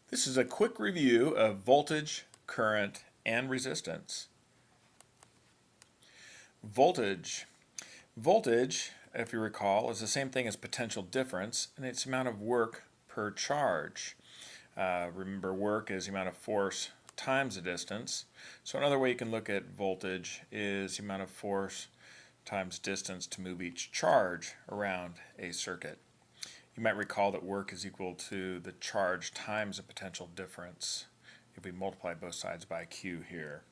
This is a quick review of voltage, current, and resistance. Voltage. Voltage, if you recall, is the same thing as potential difference, and it's the amount of work per charge. Remember, work is the amount of force times the distance. So another way you can look at voltage is the amount of force times distance to move each charge around a circuit. You might recall that work is equal to the charge times the potential difference if we multiply both sides by Q here.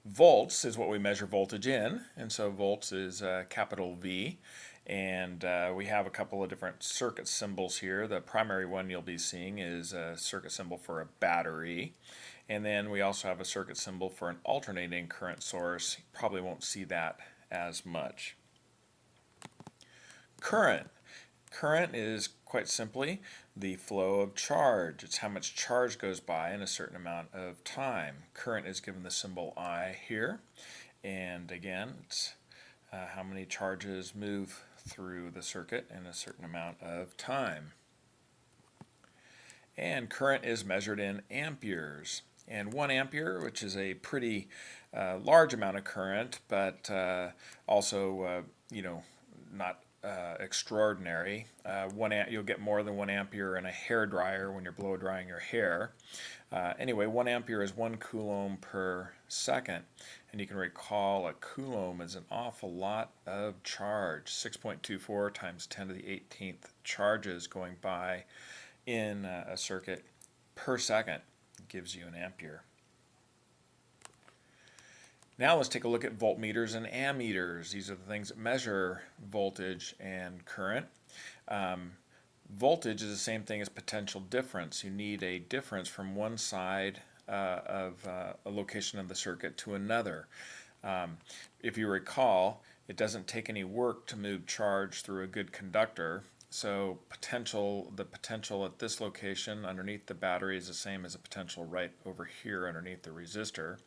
Volts is what we measure voltage in, and so volts is capital V. And we have a couple of different circuit symbols here. The primary one you'll be seeing is a circuit symbol for a battery. And then we also have a circuit symbol for an alternating current source. You probably won't see that as much. Current. Current is quite simply the flow of charge. It's how much charge goes by in a certain amount of time. Current is given the symbol I here. And again, it's how many charges move through the circuit in a certain amount of time. And current is measured in amperes. And 1 ampere, which is a pretty large amount of current, but also, not extraordinary. You'll get more than 1 ampere in a hair dryer when you're blow drying your hair. Anyway, 1 ampere is 1 coulomb per second. And you can recall a coulomb is an awful lot of charge. 6.24 times 10 to the 18th charges going by in a circuit per second gives you an ampere. Now let's take a look at voltmeters and ammeters. These are the things that measure voltage and current. Voltage is the same thing as potential difference. You need a difference from one side of a location of the circuit to another. If you recall, it doesn't take any work to move charge through a good conductor. So the potential at this location underneath the battery is the same as the potential right over here underneath the resistor.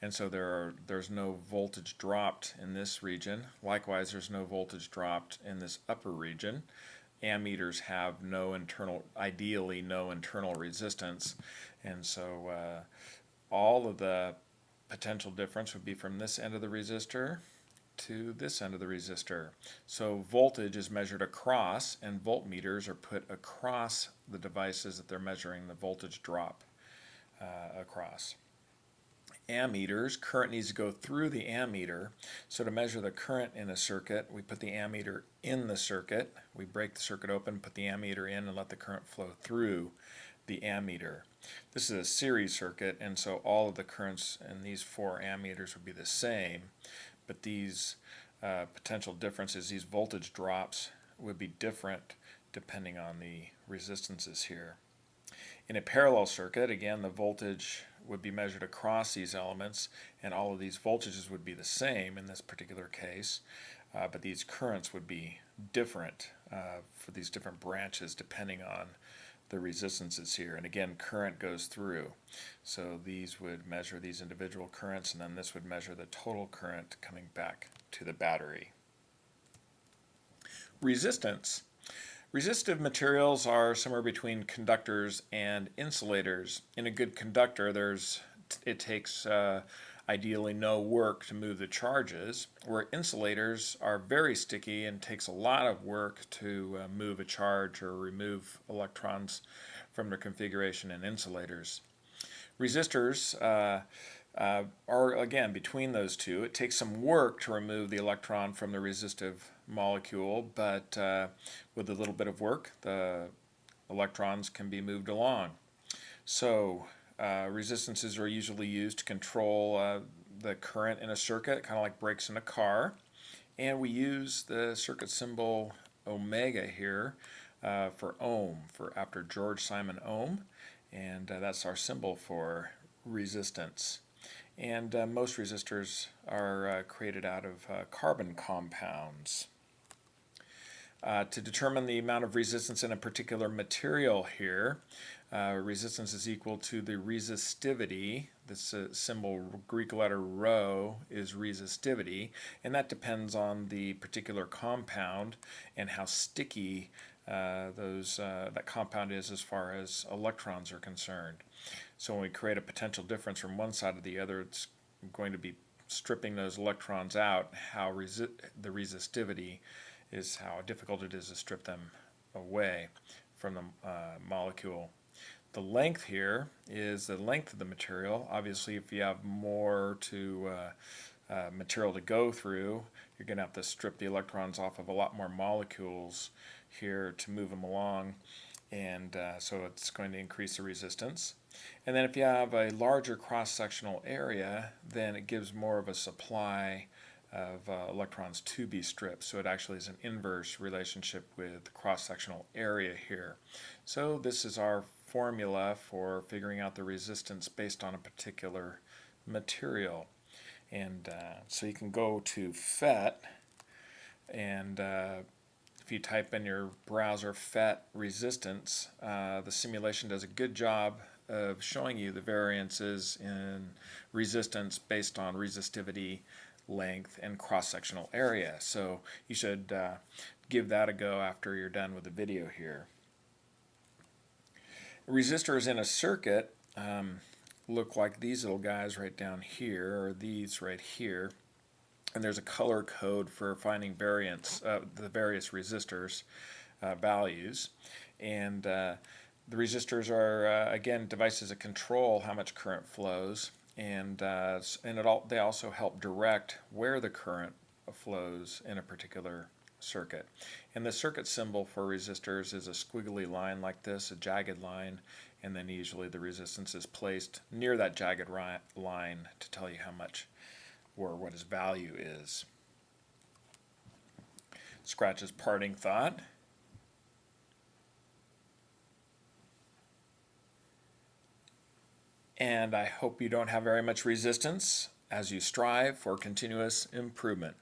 And so there's no voltage dropped in this region. Likewise, there's no voltage dropped in this upper region. Ammeters have ideally no internal resistance. And so all of the potential difference would be from this end of the resistor to this end of the resistor. So voltage is measured across, and voltmeters are put across the devices that they're measuring the voltage drop across. Ammeters, current needs to go through the ammeter. So to measure the current in a circuit, we put the ammeter in the circuit. We break the circuit open, put the ammeter in, and let the current flow through the ammeter. This is a series circuit, and so all of the currents in these 4 ammeters would be the same, but these potential differences, these voltage drops, would be different depending on the resistances here. In a parallel circuit, again, the voltage would be measured across these elements, and all of these voltages would be the same in this particular case, but these currents would be different for these different branches depending on the resistances here. And again, current goes through. So these would measure these individual currents, and then this would measure the total current coming back to the battery. Resistance. Resistive materials are somewhere between conductors and insulators. In a good conductor, it takes ideally no work to move the charges, where insulators are very sticky and takes a lot of work to move a charge or remove electrons from their configuration in insulators. Resistors are, again, between those two. It takes some work to remove the electron from the resistive molecule, but with a little bit of work, the electrons can be moved along. So resistances are usually used to control the current in a circuit, kind of like brakes in a car. And we use the circuit symbol omega here for ohm, after George Simon Ohm, and that's our symbol for resistance. And most resistors are created out of carbon compounds. To determine the amount of resistance in a particular material here, resistance is equal to the resistivity. This symbol, Greek letter rho, is resistivity, and that depends on the particular compound and how sticky that compound is as far as electrons are concerned. So when we create a potential difference from one side to the other, it's going to be stripping those electrons out. The resistivity is how difficult it is to strip them away from the molecule. The length here is the length of the material. Obviously, if you have more material to go through, you're going to have to strip the electrons off of a lot more molecules here to move them along, and so it's going to increase the resistance. And then if you have a larger cross-sectional area, then it gives more of a supply of electrons to be stripped. So it actually is an inverse relationship with cross-sectional area here. So this is our formula for figuring out the resistance based on a particular material. And so you can go to PhET, and if you type in your browser PhET resistance, the simulation does a good job of showing you the variances in resistance based on resistivity, length, and cross-sectional area. So you should give that a go after you're done with the video here. Resistors in a circuit look like these little guys right down here, or these right here. And there's a color code for finding variance, the various resistors values. And the resistors are, again, devices that control how much current flows. And they also help direct where the current flows in a particular circuit. And the circuit symbol for resistors is a squiggly line like this, a jagged line, and then usually the resistance is placed near that jagged line to tell you how much or what its value is. Scratch's parting thought. And I hope you don't have very much resistance as you strive for continuous improvement.